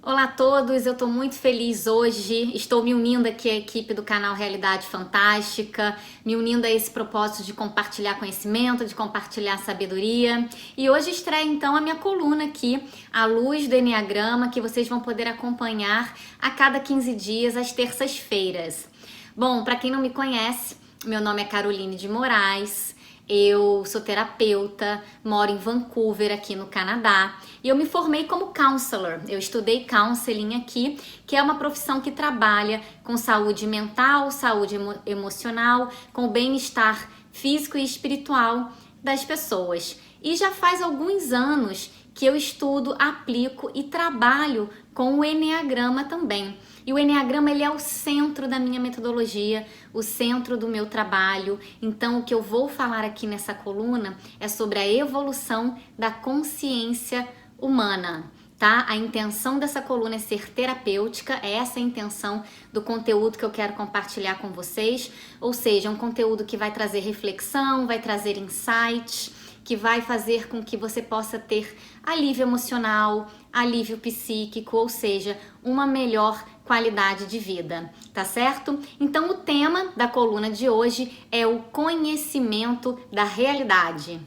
Olá a todos, eu estou muito feliz hoje, estou me unindo aqui à equipe do canal Realidade Fantástica, me unindo a esse propósito de compartilhar conhecimento, de compartilhar sabedoria. E hoje estreia então a minha coluna aqui, A Luz do Eneagrama, que vocês vão poder acompanhar a cada 15 dias, às terças-feiras. Bom, para quem não me conhece, meu nome é Caroline de Moraes. Eu sou terapeuta, moro em Vancouver, aqui no Canadá, e eu me formei como counselor. Eu estudei counseling aqui, que é uma profissão que trabalha com saúde mental, saúde emocional, com o bem-estar físico e espiritual das pessoas. E já faz alguns anos que eu estudo, aplico e trabalho com o Eneagrama também. E o Eneagrama, ele é o centro da minha metodologia, o centro do meu trabalho. Então, o que eu vou falar aqui nessa coluna é sobre a evolução da consciência humana, tá? A intenção dessa coluna é ser terapêutica, é essa a intenção do conteúdo que eu quero compartilhar com vocês. Ou seja, um conteúdo que vai trazer reflexão, vai trazer insights, que vai fazer com que você possa ter alívio emocional, alívio psíquico, ou seja, uma melhor qualidade de vida, tá certo? Então o tema da coluna de hoje é o conhecimento da realidade.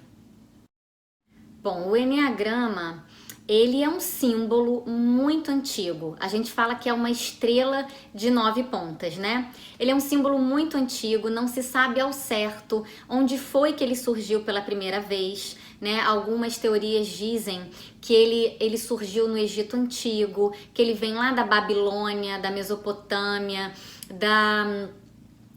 Bom, o Eneagrama, ele é um símbolo muito antigo. A gente fala que é uma estrela de 9 pontas, né? Ele é um símbolo muito antigo, não se sabe ao certo onde foi que ele surgiu pela primeira vez, né? Algumas teorias dizem que ele surgiu no Egito Antigo, que ele vem lá da Babilônia, da Mesopotâmia,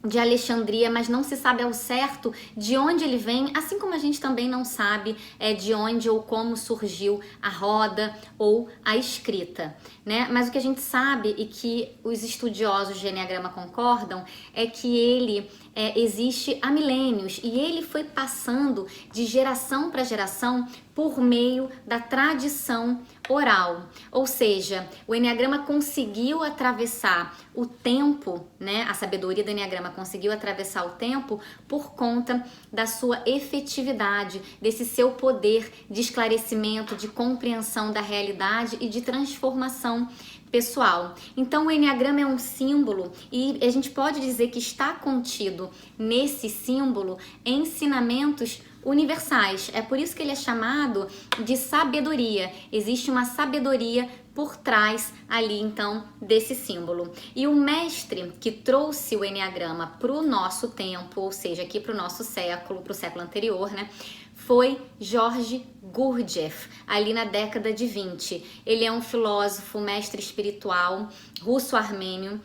de Alexandria, mas não se sabe ao certo de onde ele vem, assim como a gente também não sabe de onde ou como surgiu a roda ou a escrita, né? Mas o que a gente sabe e que os estudiosos de Eneagrama concordam é que ele existe há milênios e ele foi passando de geração para geração por meio da tradição oral. Ou seja, o Eneagrama conseguiu atravessar o tempo, né? A sabedoria do Eneagrama conseguiu atravessar o tempo por conta da sua efetividade, desse seu poder de esclarecimento, de compreensão da realidade e de transformação pessoal. Então o Eneagrama é um símbolo e a gente pode dizer que está contido nesse símbolo ensinamentos universais. É por isso que ele é chamado de sabedoria. Existe uma sabedoria por trás ali então desse símbolo. E o mestre que trouxe o Eneagrama para o nosso tempo, ou seja, aqui para o nosso século, para o século anterior, né? Foi George Gurdjieff, ali na década de 20. Ele é um filósofo, mestre espiritual, russo-armênio,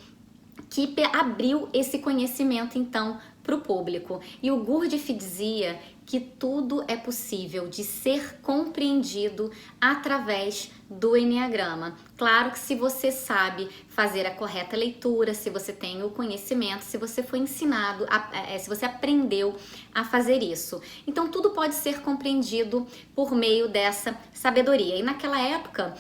que abriu esse conhecimento então para o público. E o Gurdjieff dizia que tudo é possível de ser compreendido através do Eneagrama. Claro que se você sabe fazer a correta leitura, se você tem o conhecimento, se você foi ensinado, se você aprendeu a fazer isso. Então tudo pode ser compreendido por meio dessa sabedoria. E naquela época,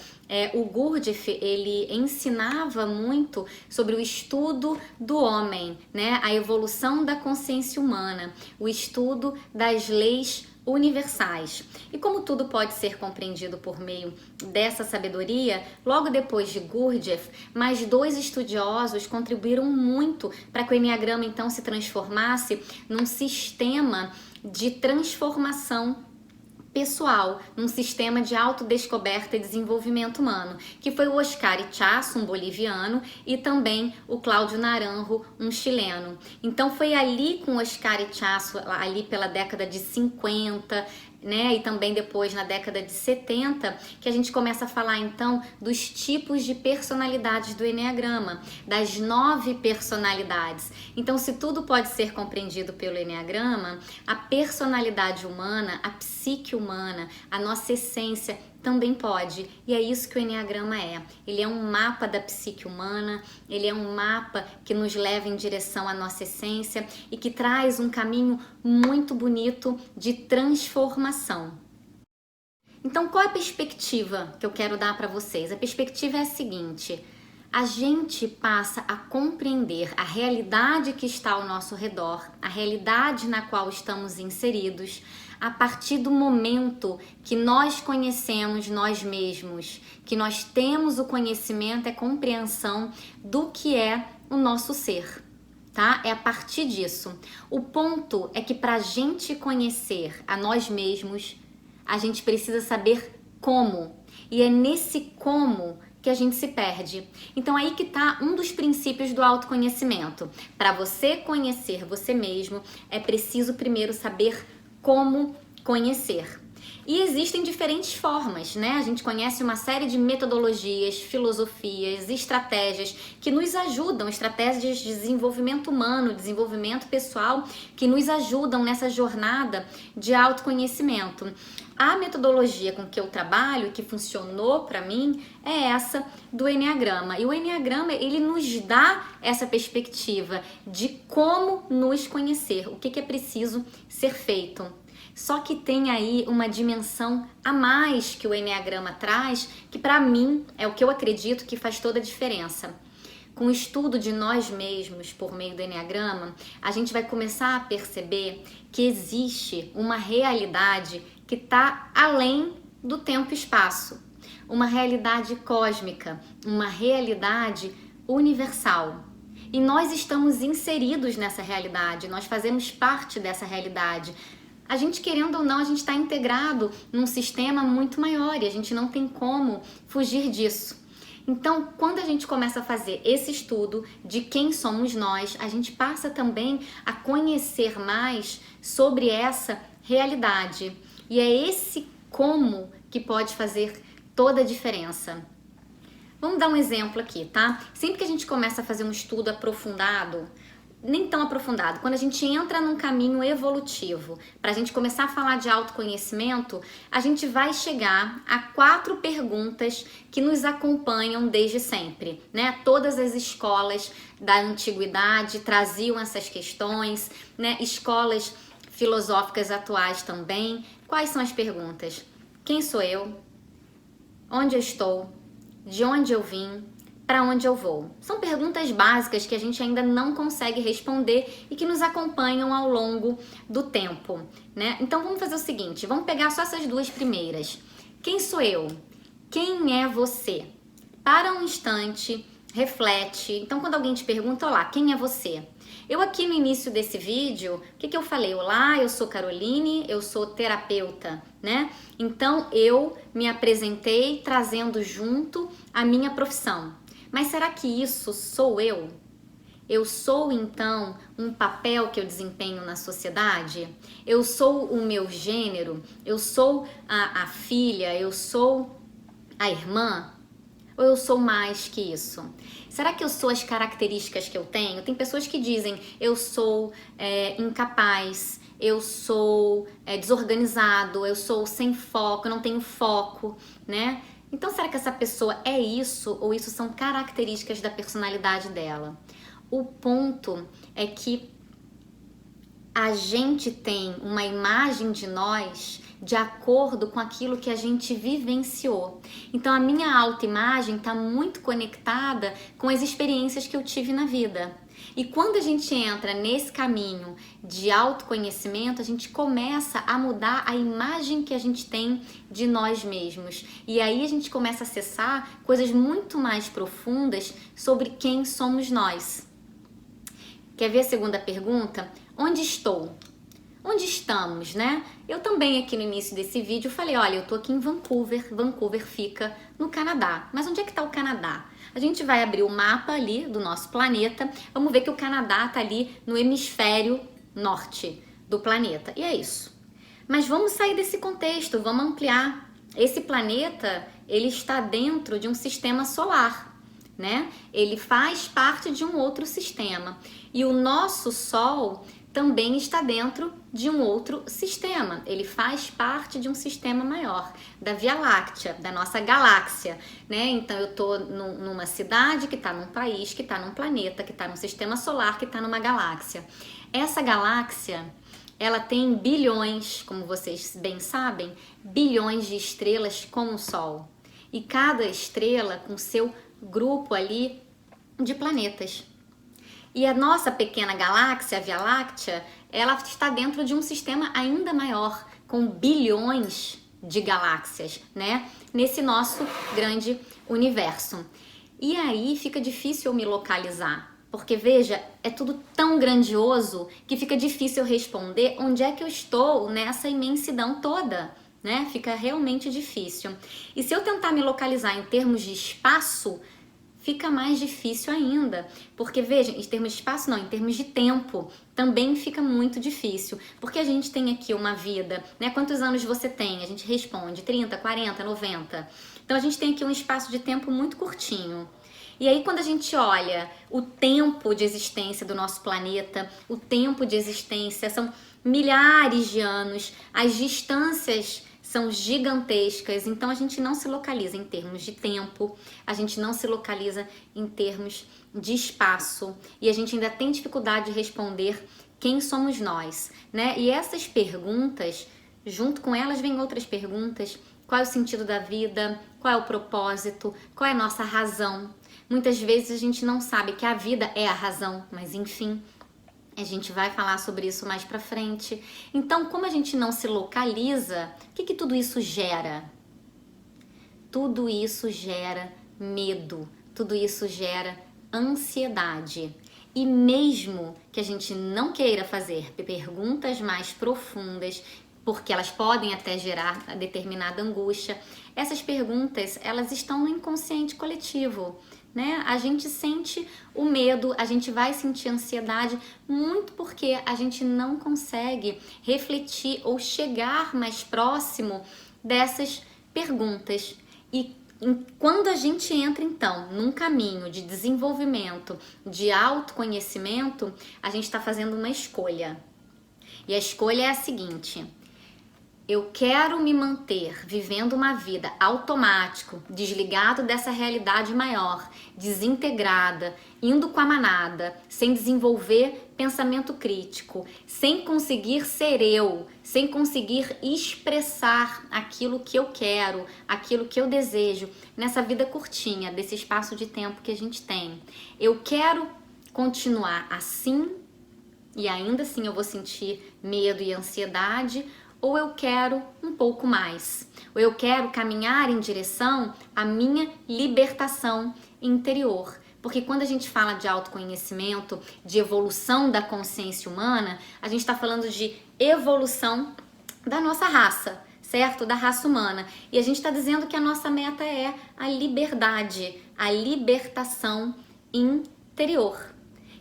o Gurdjieff, ele ensinava muito sobre o estudo do homem, né? A evolução da consciência humana, o estudo das leis universais. E como tudo pode ser compreendido por meio dessa sabedoria, logo depois de Gurdjieff, mais 2 estudiosos contribuíram muito para que o Eneagrama então se transformasse num sistema de transformação pessoal, num sistema de autodescoberta e desenvolvimento humano, que foi o Oscar Ichazo, um boliviano, e também o Cláudio Naranjo, um chileno. Então foi ali com o Oscar Ichazo, ali pela década de 50, né, e também depois na década de 70, que a gente começa a falar então dos tipos de personalidades do Eneagrama, das 9 personalidades. Então, se tudo pode ser compreendido pelo Eneagrama, a personalidade humana, a psique humana, a nossa essência também pode, e é isso que o Eneagrama é. Ele é um mapa da psique humana, ele é um mapa que nos leva em direção à nossa essência e que traz um caminho muito bonito de transformação. Então, qual é a perspectiva que eu quero dar para vocês? A perspectiva é a seguinte: a gente passa a compreender a realidade que está ao nosso redor, a realidade na qual estamos inseridos, a partir do momento que nós conhecemos nós mesmos, que nós temos o conhecimento, a compreensão do que é o nosso ser, tá? É a partir disso. O ponto é que para a gente conhecer a nós mesmos, a gente precisa saber como. E é nesse como que a gente se perde. Então aí que tá um dos princípios do autoconhecimento. Para você conhecer você mesmo, é preciso primeiro saber como conhecer. E existem diferentes formas, né? A gente conhece uma série de metodologias, filosofias, estratégias que nos ajudam, estratégias de desenvolvimento humano, desenvolvimento pessoal, que nos ajudam nessa jornada de autoconhecimento. A metodologia com que eu trabalho e que funcionou para mim é essa do Enneagrama. E o Enneagrama, ele nos dá essa perspectiva de como nos conhecer, o que é preciso ser feito. Só que tem aí uma dimensão a mais que o Enneagrama traz, que para mim é o que eu acredito que faz toda a diferença. Com o estudo de nós mesmos por meio do Enneagrama, a gente vai começar a perceber que existe uma realidade que está além do tempo e espaço. Uma realidade cósmica, uma realidade universal. E nós estamos inseridos nessa realidade, nós fazemos parte dessa realidade. A gente, querendo ou não, a gente está integrado num sistema muito maior e a gente não tem como fugir disso. Então, quando a gente começa a fazer esse estudo de quem somos nós, a gente passa também a conhecer mais sobre essa realidade. E é esse como que pode fazer toda a diferença. Vamos dar um exemplo aqui, tá? Sempre que a gente começa a fazer um estudo aprofundado, nem tão aprofundado, quando a gente entra num caminho evolutivo, para a gente começar a falar de autoconhecimento, a gente vai chegar a 4 perguntas que nos acompanham desde sempre, né? Todas as escolas da antiguidade traziam essas questões, né? Escolas filosóficas atuais também. Quais são as perguntas? Quem sou eu? Onde eu estou? De onde eu vim? Para onde eu vou? São perguntas básicas que a gente ainda não consegue responder e que nos acompanham ao longo do tempo, né? Então vamos fazer o seguinte, vamos pegar só essas 2 primeiras. Quem sou eu? Quem é você? Para um instante, reflete. Então quando alguém te pergunta, olá, quem é você? Eu aqui no início desse vídeo, o que eu falei? Olá, eu sou Caroline, eu sou terapeuta, né? Então eu me apresentei trazendo junto a minha profissão. Mas será que isso sou eu? Eu sou, então, um papel que eu desempenho na sociedade? Eu sou o meu gênero? Eu sou a filha? Eu sou a irmã? Ou eu sou mais que isso? Será que eu sou as características que eu tenho? Tem pessoas que dizem, eu sou incapaz, eu sou desorganizado, eu sou sem foco, eu não tenho foco, né? Então, será que essa pessoa é isso ou isso são características da personalidade dela? O ponto é que a gente tem uma imagem de nós de acordo com aquilo que a gente vivenciou. Então, a minha autoimagem está muito conectada com as experiências que eu tive na vida. E quando a gente entra nesse caminho de autoconhecimento, a gente começa a mudar a imagem que a gente tem de nós mesmos. E aí a gente começa a acessar coisas muito mais profundas sobre quem somos nós. Quer ver a segunda pergunta? Onde estou? Onde estamos, né? Eu também aqui no início desse vídeo falei, olha, eu tô aqui em Vancouver. Vancouver fica no Canadá. Mas onde é que tá o Canadá? A gente vai abrir o mapa ali do nosso planeta. Vamos ver que o Canadá tá ali no hemisfério norte do planeta. E é isso. Mas vamos sair desse contexto, vamos ampliar. Esse planeta, ele está dentro de um sistema solar, né? Ele faz parte de um outro sistema. E o nosso Sol também está dentro de um outro sistema. Ele faz parte de um sistema maior, da Via Láctea, da nossa galáxia, né? Então eu tô numa cidade que está num país, que está num planeta, que está num sistema solar, que está numa galáxia. Essa galáxia, ela tem bilhões, como vocês bem sabem, bilhões de estrelas como o Sol. E cada estrela com seu grupo ali de planetas. E a nossa pequena galáxia, a Via Láctea, ela está dentro de um sistema ainda maior, com bilhões de galáxias, né? Nesse nosso grande universo. E aí fica difícil eu me localizar, porque veja, é tudo tão grandioso que fica difícil eu responder onde é que eu estou nessa imensidão toda, né? Fica realmente difícil. E se eu tentar me localizar em termos de espaço, fica mais difícil ainda, porque veja, em termos de espaço não, em termos de tempo, também fica muito difícil, porque a gente tem aqui uma vida, né? Quantos anos você tem? A gente responde 30, 40, 90. Então a gente tem aqui um espaço de tempo muito curtinho. E aí quando a gente olha o tempo de existência do nosso planeta, o tempo de existência são milhares de anos, as distâncias são gigantescas, então a gente não se localiza em termos de tempo, a gente não se localiza em termos de espaço e a gente ainda tem dificuldade de responder quem somos nós, né? E essas perguntas, junto com elas vêm outras perguntas: qual é o sentido da vida? Qual é o propósito? Qual é a nossa razão? Muitas vezes a gente não sabe que a vida é a razão, mas enfim, a gente vai falar sobre isso mais pra frente. Então, como a gente não se localiza, o que tudo isso gera? Tudo isso gera medo, tudo isso gera ansiedade. E mesmo que a gente não queira fazer perguntas mais profundas, porque elas podem até gerar determinada angústia, essas perguntas, elas estão no inconsciente coletivo, né? A gente sente o medo, a gente vai sentir ansiedade, muito porque a gente não consegue refletir ou chegar mais próximo dessas perguntas. E quando a gente entra então num caminho de desenvolvimento, de autoconhecimento, a gente está fazendo uma escolha. E a escolha é a seguinte: eu quero me manter vivendo uma vida automático, desligado dessa realidade maior, desintegrada, indo com a manada, sem desenvolver pensamento crítico, sem conseguir ser eu, sem conseguir expressar aquilo que eu quero, aquilo que eu desejo, nessa vida curtinha, desse espaço de tempo que a gente tem. Eu quero continuar assim e ainda assim eu vou sentir medo e ansiedade, ou eu quero um pouco mais, ou eu quero caminhar em direção à minha libertação interior. Porque quando a gente fala de autoconhecimento, de evolução da consciência humana, a gente está falando de evolução da nossa raça, certo? Da raça humana. E a gente está dizendo que a nossa meta é a liberdade, a libertação interior.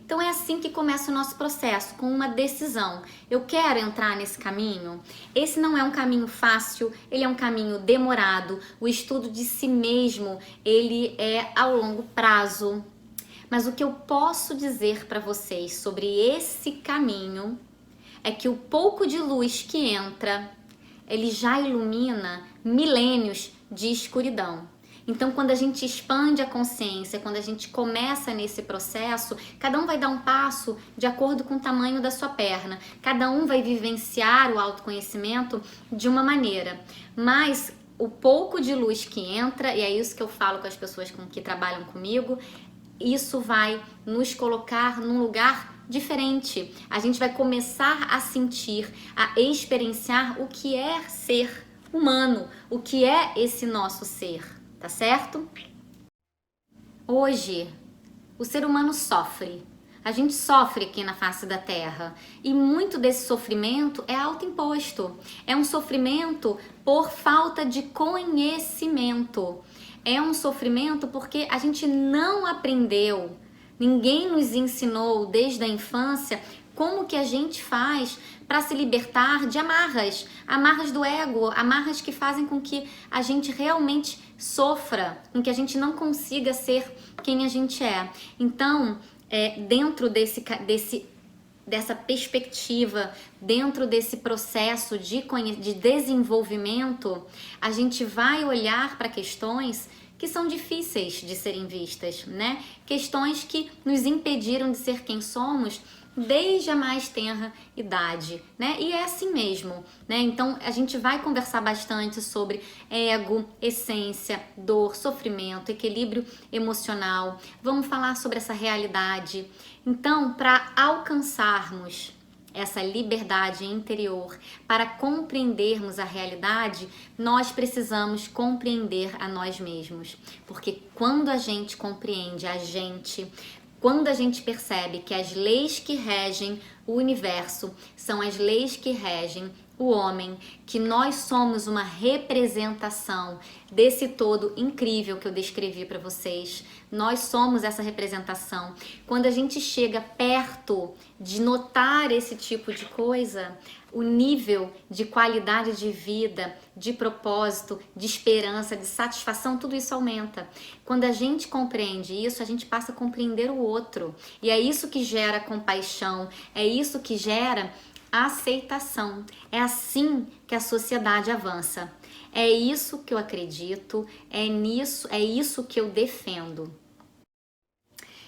Então é assim que começa o nosso processo, com uma decisão. Eu quero entrar nesse caminho? Esse não é um caminho fácil, ele é um caminho demorado. O estudo de si mesmo, ele é a longo prazo. Mas o que eu posso dizer para vocês sobre esse caminho é que o pouco de luz que entra, ele já ilumina milênios de escuridão. Então, quando a gente expande a consciência, quando a gente começa nesse processo, cada um vai dar um passo de acordo com o tamanho da sua perna. Cada um vai vivenciar o autoconhecimento de uma maneira. Mas o pouco de luz que entra, e é isso que eu falo com as pessoas que trabalham comigo, isso vai nos colocar num lugar diferente. A gente vai começar a sentir, a experienciar o que é ser humano, o que é esse nosso ser. Tá certo? Hoje, o ser humano sofre. A gente sofre aqui na face da Terra. E muito desse sofrimento é autoimposto. É um sofrimento por falta de conhecimento. É um sofrimento porque a gente não aprendeu. Ninguém nos ensinou desde a infância como que a gente faz para se libertar de amarras. Amarras do ego, amarras que fazem com que a gente realmente sofra, com que a gente não consiga ser quem a gente é. Então, dentro dessa perspectiva, dentro desse processo de desenvolvimento, a gente vai olhar para questões que são difíceis de serem vistas, né? Questões que nos impediram de ser quem somos desde a mais tenra idade, né? E é assim mesmo, né? Então a gente vai conversar bastante sobre ego, essência, dor, sofrimento, equilíbrio emocional. Vamos falar sobre essa realidade. Então, para alcançarmos essa liberdade interior, para compreendermos a realidade, nós precisamos compreender a nós mesmos. Porque quando a gente compreende a gente, quando a gente percebe que as leis que regem o universo são as leis que regem o homem, que nós somos uma representação desse todo incrível que eu descrevi para vocês, nós somos essa representação. Quando a gente chega perto de notar esse tipo de coisa, o nível de qualidade de vida, de propósito, de esperança, de satisfação, tudo isso aumenta. Quando a gente compreende isso, a gente passa a compreender o outro. E é isso que gera compaixão, é isso que gera aceitação. É assim que a sociedade avança. É isso que eu acredito, é isso que eu defendo.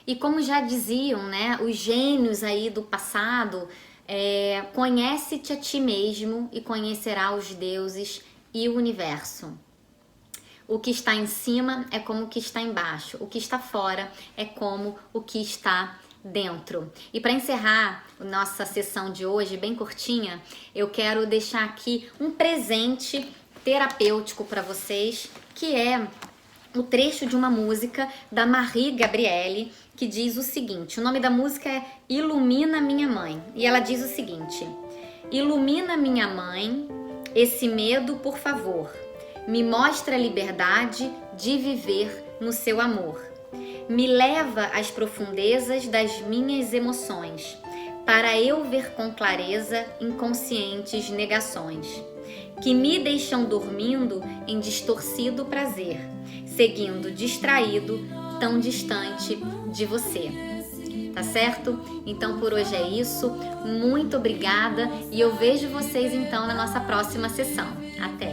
E como já diziam, né, os gênios aí do passado, conhece-te a ti mesmo e conhecerá os deuses e o universo. O que está em cima é como o que está embaixo, o que está fora é como o que está dentro. E para encerrar nossa sessão de hoje, bem curtinha, eu quero deixar aqui um presente terapêutico para vocês, que é o trecho de uma música da Marie Gabrielle, que diz o seguinte, o nome da música é Ilumina Minha Mãe, e ela diz o seguinte: ilumina minha mãe, esse medo por favor, me mostra a liberdade de viver no seu amor. Me leva às profundezas das minhas emoções, para eu ver com clareza inconscientes negações, que me deixam dormindo em distorcido prazer, seguindo distraído, tão distante de você. Tá certo? Então por hoje é isso. Muito obrigada e eu vejo vocês então na nossa próxima sessão. Até!